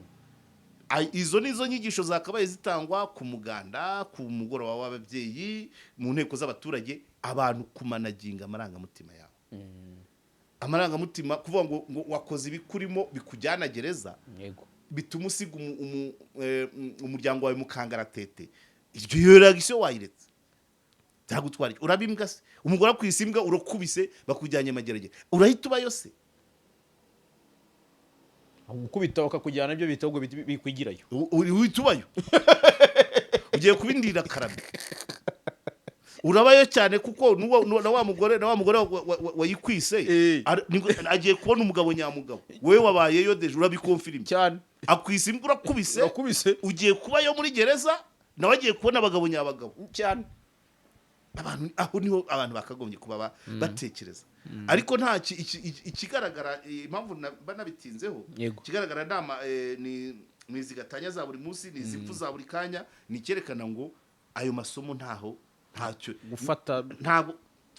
izo nizo nyigisho zakabaye zitangwa ku muganda ku mugoroba w'ababyeyi mu nteko z'abaturage abantu kumanaginga amarangamutima yawe amarangamutima kuvuga ngo wakoze ibikurimo bikujyana gereza bituma usiga umuryango wawe mukangaratete iryo reaction wayiretse byagutwara urabimbwa se umugore akwisimbwa urakubise bakujyanye mageragere urahita ubayo se
gukubita bakakujyana ibyo bita ubwo bikwigirayo
uhita ubayo ugiye kubindira karame urabayo cyane kuko na wa mugore wayikwise agiye kubona umugabo nyamugabo wewe wabayeyo deje urabikonfirima
cyane
akwise imbwa urakubise ugiye kubayo muri gereza nawe agiye kubona abagabo nyabagabo
cyane
abantu aho niho abantu bakagombye kuba batekereza ariko nta ikigaragara impamvu banabitinzeho ikigaragara ni izigatanya za buri munsi ni izipfu za buri kanya ni icyerekana ngo ayo masomo ntacyo
gufata
ntabwo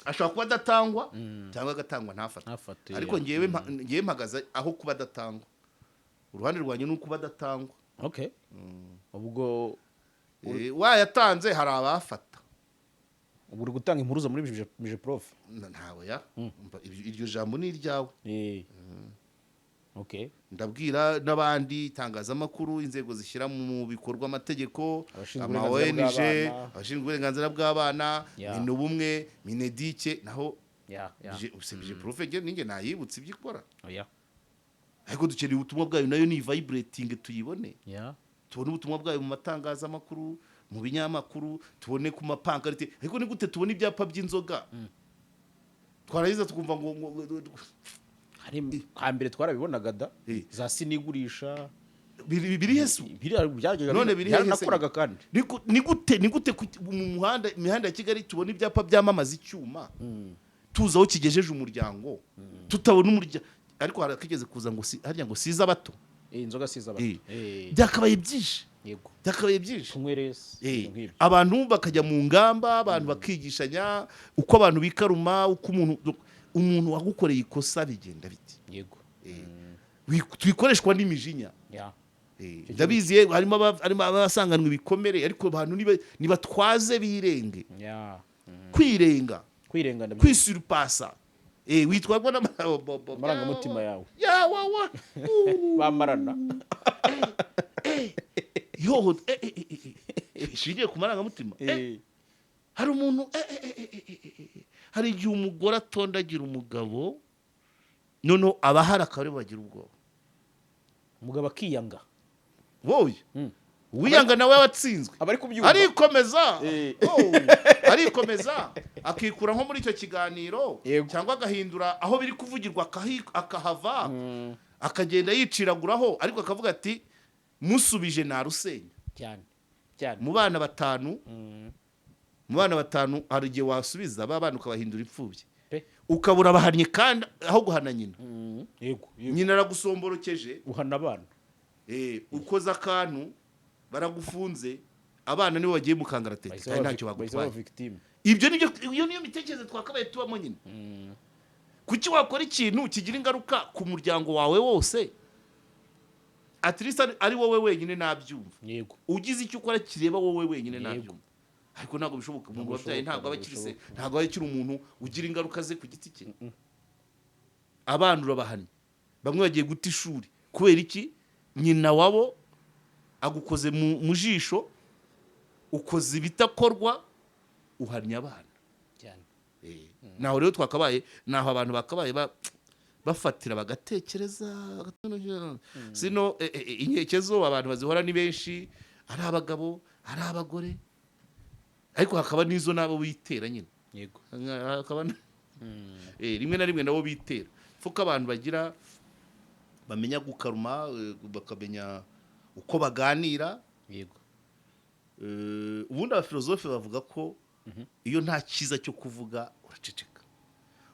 ashobora kuba adatangwa cyangwa agatangwa ntafate ariko ngewe mpagaze aho kuba adatangwa uruhande rwanjye ni ukuba adatangwa
ubwo
wayatanze hari abafata
ubu uri gutanga impuruza muri mije prof
ntawe iryo jambo ni iryawe ndabwira n'abandi itangazamakuru inzego zishyira mu bikorwa amategeko ama ONG abashinzwe uburenganzira bw'abana minubumwe minedike naho mije prof ninge nayibutse ibyo ikora ariko dukeneye ubutumwa bwayo nayo ni vibrating tuyibone tubone ubutumwa bwayo mu matangazamakuru mu binyamakuru tubone ku mapankarite ariko ni gute tubone ibyapa by'inzoga twarahiza tukumva ngo
hambere twarabibonaga da za sinigurisha
biri Yesu
none biri nakoraga kandi
ni gute mu imihanda ya Kigali tubona ibyapa byamamaza icyuma tuzaho kigejeje umuryango tutabona umuryango ariko harakigeze kuza ngo harya ngo siza bato
inzoga siza bato
byakabaye byinshi
yego
byakabaye byinshi
tumwerese
abantu bakajya mu ngamba abantu bakigishanya uko abantu bikaruma uko umuntu wagukoreye ikosa bigenda biti
yego
twikoreshwa n'imijinya ndabizi harimo abasanganwa ibikomere ariko abantu nibatwaze birenge kwirenga kwisurpasa witwarwa
n'amarangamutima yawe bamarana
yoho ishingiye ku marangamutima hari umuntu hari igihe umugore atondagira umugabo noneho abahari akaba aribo bagira ubwoba
umugabo akiyanga
wowe wiyanga nawe watsinzwe arikomeza akikura nko muri icyo kiganiro cyangwa agahindura aho biri kuvugirwa akahava akagenda yiciraguraho ariko akavuga ati musubije narusenya
cyane
mu bana batanu hari igihe wasubiza ba bana ukabahindura imfubyi ukabura abahannye kandi aho guhana nyina nyina aragusomborokeje
uhana abana
ukoze akantu baragufunze abana nibo bagiye mu kangaratete kandi ntacyo bagutwaye iyo niyo mitekerereze twakabaye tubamo nyine kuki wakora ikintu kigira ingaruka ku muryango wawe wose at least ari wowe wenyine nabyumva ugize icyo ukora kireba wowe wenyine nabyumva ariko ntabwo bishoboka umuntu wabyaye ntabwo aba akirise ntabwo aba akiri umuntu ugira ingaruka ze ku giti cye abana urabahannye bamwe bagiye guta ishuri kubera iki nyina wabo agukoze mu jisho ukoze ibitakorwa uhannye abana naho rero twakabaye naho abantu bakabaye bafatira bagatekereza sino inkekezo abantu bazihora ni benshi ari abagabo ari abagore ariko hakaba n'izo nabo bitera nyine
yego
hakaba rimwe na rimwe nabo bitera fuko abantu bagira bamenya gukaruma bakamenya uko baganira
yego
ubundi abafilozofe bavuga ko iyo nta cyiza cyo kuvuga uraceceka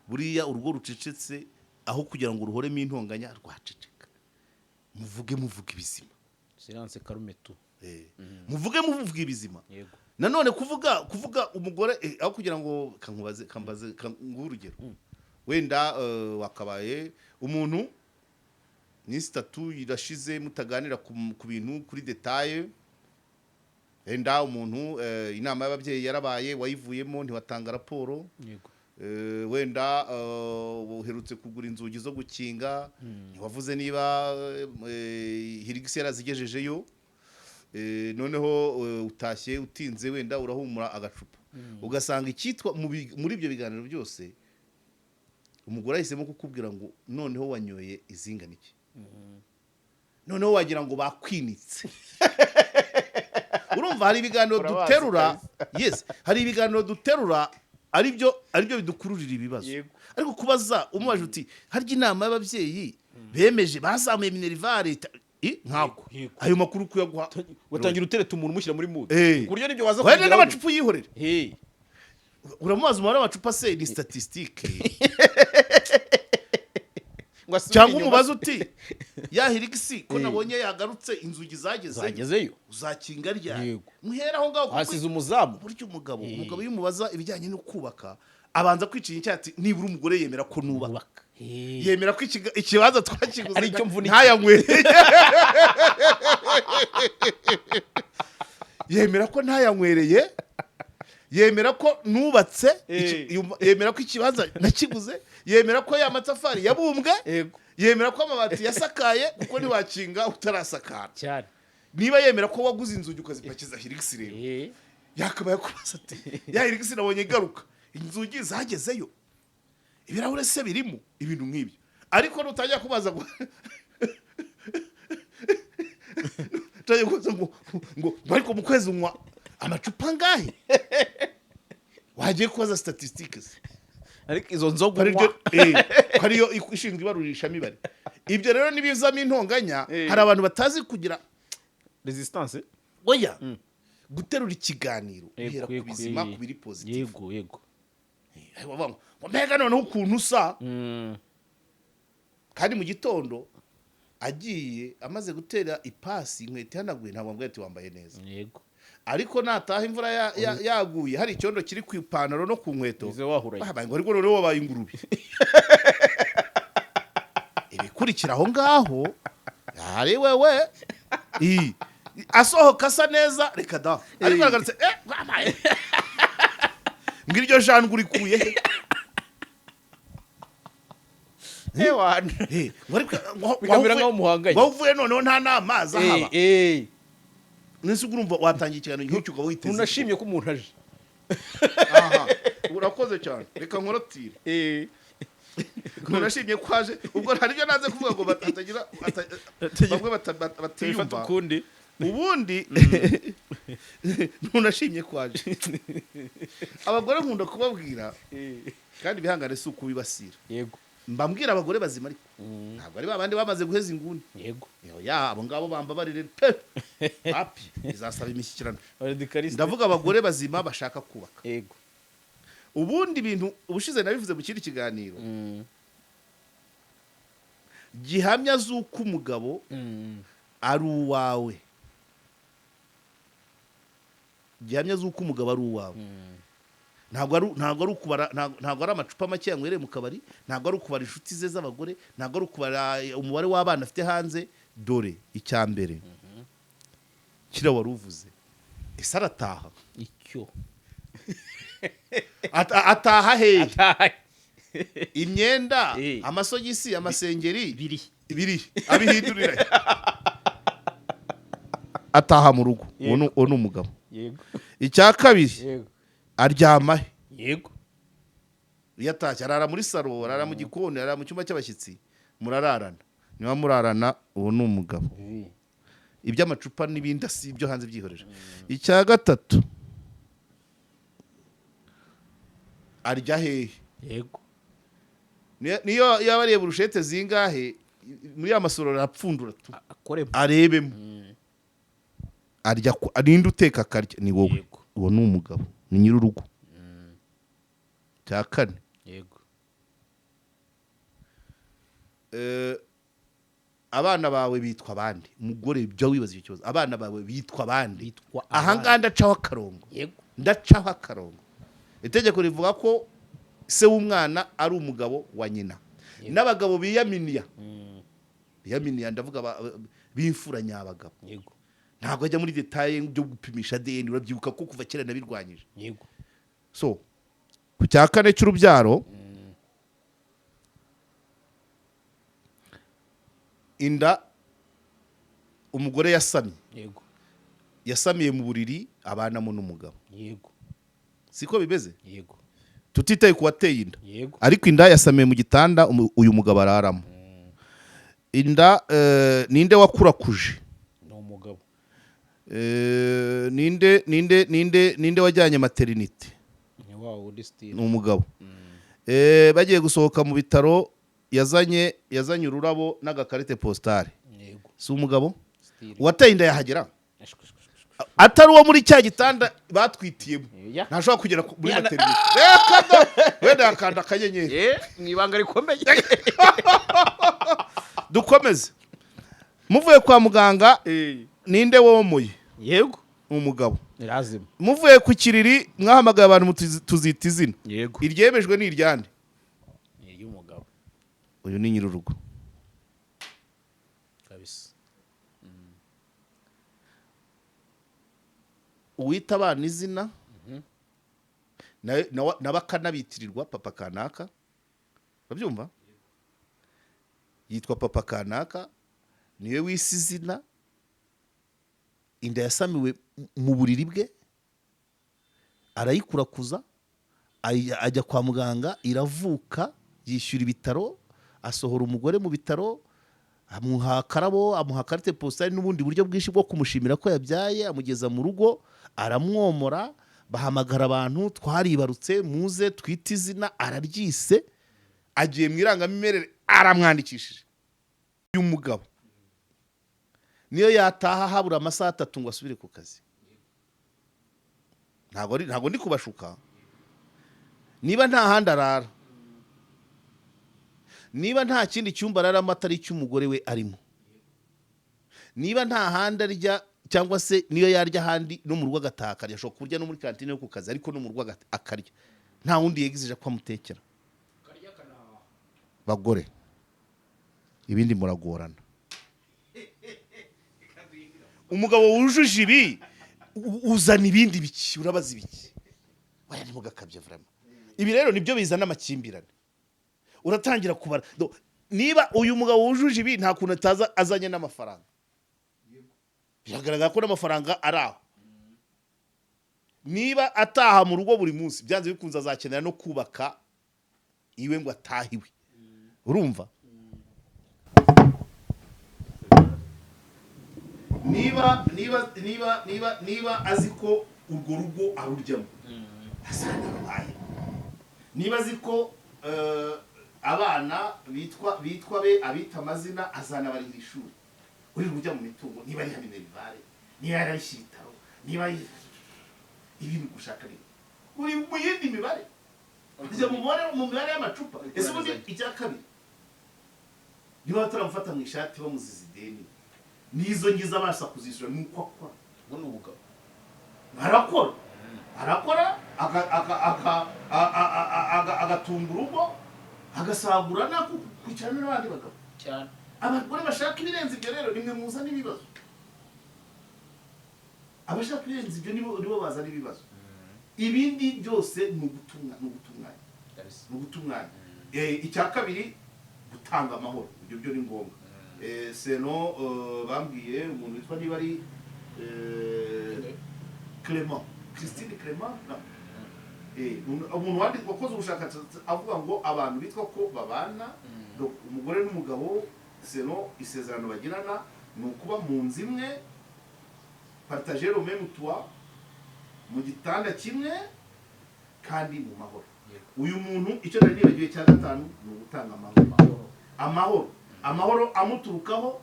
buriya urugo rucecetse aho kugira ngo uruhoremo intonganya rwaceceka muvuge ibizima
silence karumetu
muvuge ibizima yego nanone kuvuga umugore aho kugira ngo kambaze ngurugero wenda wakabaye umuntu ni statut irashize mutaganira ku bintu kuri detail wenda umuntu inama y'ababyeyi yarabaye wayivuyemo ntiwatanga raporo
yego
wenda uherutse kugura inzugi zo gukinga ntiwavuze niba hirigisi yarazigejejeyo noneho utashye utinze wenda urahumura agacupa ugasanga icyitwa muri ibyo biganiro byose umugore ahisemo kukubwira ngo noneho wanyoye izinganike noneho wagira ngo bakwinitse urumva hari ibiganiro duterura yes hari ibiganiro duterura aribyo bidukururira ibibazo ariko kubaza umubaje uti harya inama y'ababyeyi bemeje bazamuye minerivare nkako ayo makuru kuyaguha
watangira utereta umuntu umushyira muri mood kuryo nibyo waza
kugira n'amacupa yihorera uramubaza umubare w'amacupa se ni statistique cyangwa umubaza uti yahirigisi ko nabonye yagarutse inzugi zagezeyo uzakinga rya muhera aho ngaho
hasize umuzamu
buryo umugabo y'umubaza ibijyanye no kubaka abanza kwicinya icyati nibura umugore yemera ko nubaka yemera ko ikibanza twakiguze ntayanywereye yemera ko ntayanywereye yemera ko nubatse yemera ko ikibanza nakiguze yemera ko ya matafari yabumbwe yemera ko amabati yasakaye kuko ntiwakinga utarasakara
cyane
niba yemera ko waguze inzugi ukazipakiza hirigisi rero yakabaye kubaza ati ya hirigisi nabonye igaruka inzugi zagezeyo ibirahure se birimo ibintu nk'ibyo ariko nutajya kubaza ngo ariko mu kwezi unywa amacupa ngahe wagiye kubaza statistics
ariko izo nzoga
ariyo ishinzwe ibarurisha mibare ibyo rero nibizamo intonganya hari abantu batazi kugira
resistance
oya guterura ikiganiro uhera ku bizima ku biri positive
yego
mbega noneho ukuntu usa kandi mu gitondo agiye amaze gutera ipasi inkweto ihanaguye ntabwo mbwira ati wambaye neza
yego
ariko nataha imvura yaguye hari icyondo kiri ku ipantaro no ku nkweto
wahuraye
ariko noneho wabaye ingurube ibikurikira aho ngaho ari wewe asohoka asa neza reka da ariko agarutse mbwira iryo jango urikuye
bikamera nk'aho umuhanganye
wavuye noneho nta n'amazi ahaba nese urumva watangiye ikiganiro nk'icyo ukaba witeze
unashimye ko umuntu aje
urakoze cyane reka nkorotire unashimye ko aje ubwo hari ibyo naze kuvuga ngo batagira bamwe batiyumva ubundi ntunashimye ko aje abagore nkunda kubabwira kandi bihangane si ukubibasira
yego
mbambwira abagore bazima ariko ntabwo ari babandi bamaze guheza inguni
yego
abo ngabo bambabarire pe happy izasaba imishyikirano ndavuga abagore bazima bashaka kubaka
yego
ubundi bintu ubushize nabivuze mu kindi kiganiro gihamya z'uko umugabo ari uwawe gihamya z'uko umugabo ari uwawe ntabwo ari ukubara ntabwo ari amacupa make yanywereye mu kabari ntabwo ari ukubara inshuti ze z'abagore ntabwo ari ukubara umubare w'abana afite hanze dore icya mbere kira wari uvuze ese arataha
icyo
ataha hehe imyenda amasogisi amasengeri biri abihindurira ataha mu rugo uwo ni umugabo icya kabiri aryama he
yego
iyo atashye arara muri saro arara mu gikoni arara mu cyumba cy'abashyitsi murararana niba murarana uwo ni umugabo iby'amacupa n'ibindi si ibyo hanze byihorera icya gatatu arya hehe
yego
niyo yaba areba urushete zingahe muri ya masoro arapfundura arebemo arya ninde uteka akarya ni wowe uwo ni umugabo ni nyir'urugo cya kane
yego
abana bawe bitwa abandi umugore jya wibaza icyo kibazo abana bawe bitwa abandi ahangaha ndacaho akarongo ndacaho akarongo itegeko rivuga ko se w'umwana ari umugabo wa nyina n'abagabo biyaminiya ndavuga b'imfura nyabagabo ntabwo ajya muri detaye byo gupimisha ADN urabyibuka ko kuva kera nabirwanyije so ku cya kane cy'urubyaro inda umugore yasamye yasamiye mu buriri abanamo n'umugabo siko bimeze tutitaye ku wateye inda ariko inda yasamiye mu gitanda uyu mugabo araramo inda ninde wakurakuje
ni umugabo
ninde wajyanye maternity
ni wa wundi still
ni umugabo bagiye gusohoka mu bitaro yazanye ururabo n'agakarite postale
yego
si umugabo
still
uwateye inda yahagera atari uwo muri cya gitanda batwitiyemo ntashobora kugera muri maternity wenda yakanda akanyenyeri
mwibanga rikomeye
dukomeze muvuye kwa muganga ninde womoye
yego
umugabo
lazima
muvuye ku kiriri mwahamagaye abantu tuzita izina
yego
iryemejwe ni iryande
ni iry'umugabo
uyu ni nyir'urugo
kabisa
uwita abana izina n'abakanabitirirwa papa kanaka urabyumva yitwa papa kanaka niwe wisi izina inda yasamiwe mu buriri bwe arayikurakuza ajya kwa muganga iravuka yishyura ibitaro asohora umugore mu bitaro amuha akarabo amuha karite postale n'ubundi buryo bwinshi bwo kumushimira ko yabyaye amugeza mu rugo aramwomora bahamagara abantu twaribarutse muze twite izina araryise agiye mu irangamimerere aramwandikishije uyu mugabo niyo yataha habura amasaha 3 ngo asubire ku kazi ntago ndi kubashuka niba nta handi arara niba nta kindi cyumba araramo atari icy'umugore we arimo niba nta handi arya cyangwa se niyo yarya ahandi no mu rugo agataha akarya ashobora kurya no muri kantine yo ku kazi ariko no mu rugo akarya nta wundi yegizije ko amutekera bagore ibindi muragorana umugabo wujuje ibi uzana ibindi biki urabaza ibiki waya ni mugakabye vraiment ibi rero nibyo bizana amakimbirane uratangira kubara niba uyu mugabo wujuje ibi nta kuntu ataza azanye n'amafaranga biragaragara ko n'amafaranga ari aho niba ataha mu rugo buri munsi byanze bikunze azakenera no kubaka iwe ngo atahiwe urumva niba azi ko urwo rugo aruryamo asanabaye niba azi ko abana bitwa be abita amazina azana bari ishuri uri rujya mu mitungo niba ari Minerivare niba ari Shitaro niba ibintu gushaka ni uri mu yindi mibare ujya mu mibare y'amacupa ese ubundi icya kabiri niba bataramufata mu ishati bamuziza ideni nizo ngiza abasha kuzishyura nuko akora ngo n'ubugabo arakora agatunga urugo agasagura nako kwicarana n'abandi bagabo cyane abagore bashaka ibirenze ibyo rero nimwe muza n'ibibazo abashaka ibirenze ibyo nibo bazana ibibazo ibindi byose ni ugutunganya icya kabiri gutanga amahoro ibyo byo ni ngombwa seno bambwiye umuntu witwa niba ari Clement Christine Clement umuntu wakoze ubushakashatsi avuga ngo abantu bitwa ko babana umugore n'umugabo seno isezerano bagirana ni ukuba mu nzu imwe partager le même toit mu gitanda kimwe kandi mu mahoro uyu muntu icyo nari nibagiwe cya gatanu ni ugutanga amahoro amuturukaho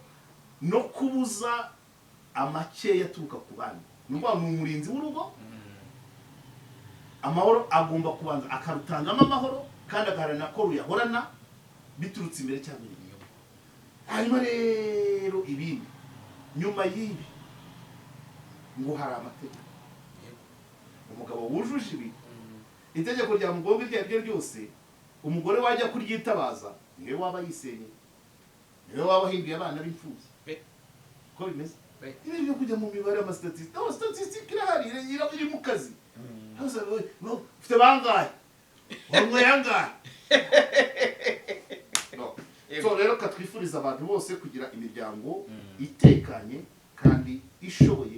no kubuza amakeya aturuka ku bandi ni umurinzi w'urugo amahoro agomba kubanza akarutangamo amahoro kandi agaharanira ko ruyahorana biturutse imbere cyangwa inyuma hanyuma rero ibindi nyuma y'ibi ngo hari amategeko umugabo wujuje ibi itegeko rya mugongo iryo ari ryo ryose umugore wajya kuryitabaza niwe waba yisenye niwe waba ahinduye abana b'imfubyi ko bimeze ibi byo kujya mu mibare y'amastatisitike irahari iri mu kazi ufite bangahe wanyweye angahe so rero katwifuriza abantu bose kugira imiryango itekanye kandi ishoboye